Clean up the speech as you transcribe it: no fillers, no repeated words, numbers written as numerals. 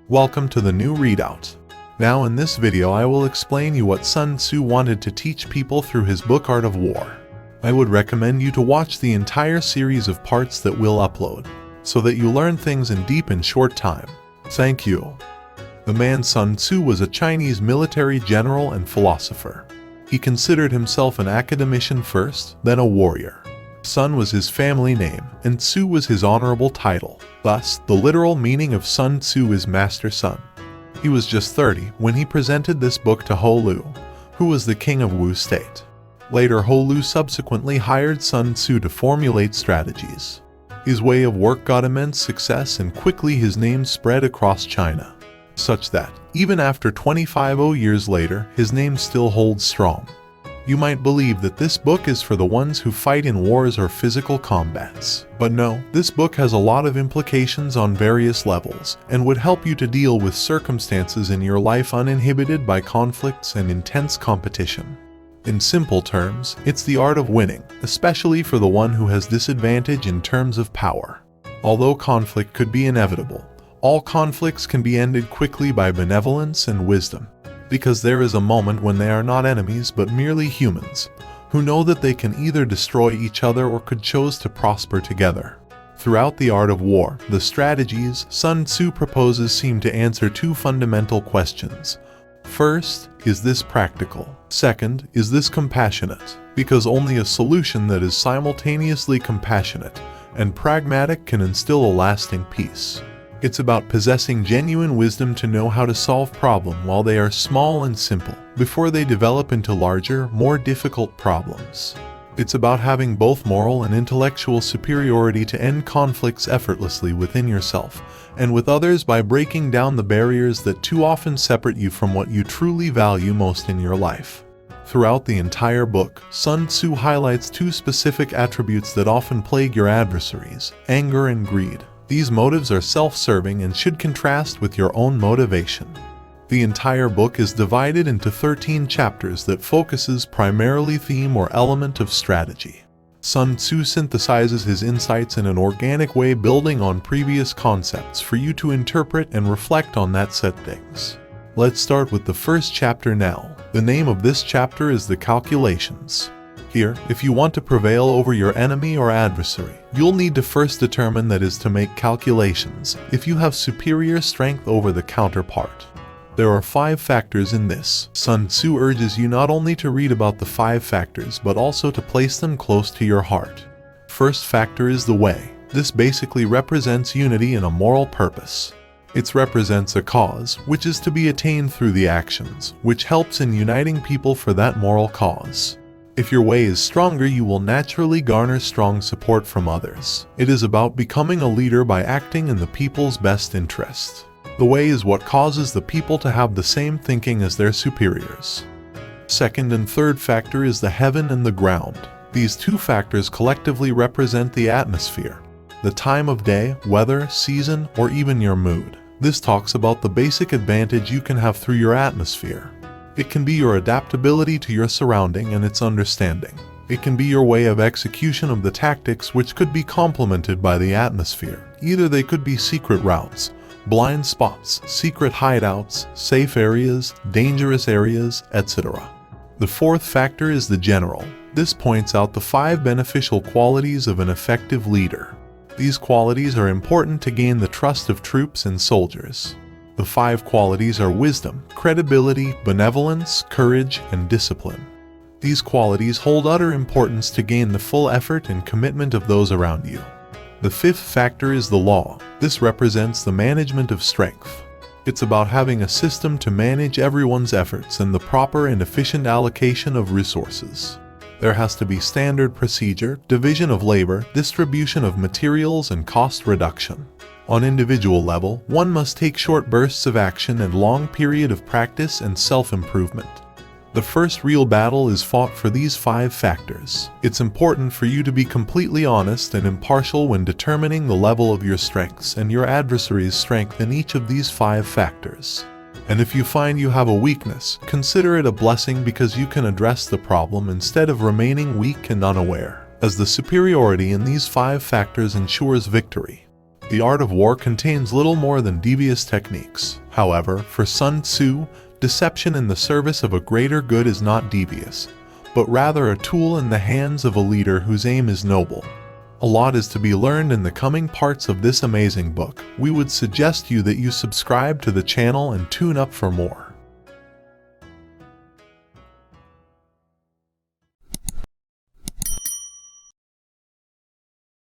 Welcome to the new readout. Now in this video I will explain you what Sun Tzu wanted to teach people through his book Art of War. I would recommend you to watch the entire series of parts that we'll upload, so that you learn things in deep and short time. Thank you. The man Sun Tzu was a Chinese military general and philosopher. He considered himself an academician first, then a warrior. Sun was his family name, and Tzu was his honorable title. Thus, the literal meaning of Sun Tzu is Master Sun. He was just 30 when he presented this book to Ho Lu, who was the king of Wu state. Later, Ho Lu subsequently hired Sun Tzu to formulate strategies. His way of work got immense success, and quickly his name spread across China, such that, even after 25 years later, his name still holds strong. You might believe that this book is for the ones who fight in wars or physical combats. But no, this book has a lot of implications on various levels, and would help you to deal with circumstances in your life uninhibited by conflicts and intense competition. In simple terms, it's the art of winning, especially for the one who has disadvantage in terms of power. Although conflict could be inevitable, all conflicts can be ended quickly by benevolence and wisdom. Because there is a moment when they are not enemies but merely humans, who know that they can either destroy each other or could choose to prosper together. Throughout the art of war, the strategies Sun Tzu proposes seem to answer two fundamental questions. First, is this practical? Second, is this compassionate? Because only a solution that is simultaneously compassionate and pragmatic can instill a lasting peace. It's about possessing genuine wisdom to know how to solve problems while they are small and simple, before they develop into larger, more difficult problems. It's about having both moral and intellectual superiority to end conflicts effortlessly within yourself and with others by breaking down the barriers that too often separate you from what you truly value most in your life. Throughout the entire book, Sun Tzu highlights two specific attributes that often plague your adversaries: anger and greed. These motives are self-serving and should contrast with your own motivation. The entire book is divided into 13 chapters that focuses primarily theme or element of strategy. Sun Tzu synthesizes his insights in an organic way, building on previous concepts for you to interpret and reflect on that set things. Let's start with the first chapter now. The name of this chapter is The Calculations. Here, if you want to prevail over your enemy or adversary, you'll need to first determine that is to make calculations if you have superior strength over the counterpart. There are 5 factors in this. Sun Tzu urges you not only to read about the 5 factors but also to place them close to your heart. First factor is the way. This basically represents unity and a moral purpose. It represents a cause, which is to be attained through the actions, which helps in uniting people for that moral cause. If your way is stronger, you will naturally garner strong support from others. It is about becoming a leader by acting in the people's best interest. The way is what causes the people to have the same thinking as their superiors. Second and third factor is the heaven and the ground. These 2 factors collectively represent the atmosphere, the time of day, weather, season, or even your mood. This talks about the basic advantage you can have through your atmosphere. It can be your adaptability to your surrounding and its understanding. It can be your way of execution of the tactics, which could be complemented by the atmosphere. Either they could be secret routes, blind spots, secret hideouts, safe areas, dangerous areas, etc. The fourth factor is the general. This points out the 5 beneficial qualities of an effective leader. These qualities are important to gain the trust of troops and soldiers. The 5 qualities are wisdom, credibility, benevolence, courage, and discipline. These qualities hold utter importance to gain the full effort and commitment of those around you. The 5th factor is the law. This represents the management of strength. It's about having a system to manage everyone's efforts and the proper and efficient allocation of resources. There has to be standard procedure, division of labor, distribution of materials, and cost reduction. On individual level, one must take short bursts of action and long period of practice and self-improvement. The first real battle is fought for these 5 factors. It's important for you to be completely honest and impartial when determining the level of your strengths and your adversary's strength in each of these 5 factors. And if you find you have a weakness, consider it a blessing, because you can address the problem instead of remaining weak and unaware, as the superiority in these 5 factors ensures victory. The art of war contains little more than devious techniques. However, for Sun Tzu, deception in the service of a greater good is not devious, but rather a tool in the hands of a leader whose aim is noble. A lot is to be learned in the coming parts of this amazing book. We would suggest you that you subscribe to the channel and tune up for more.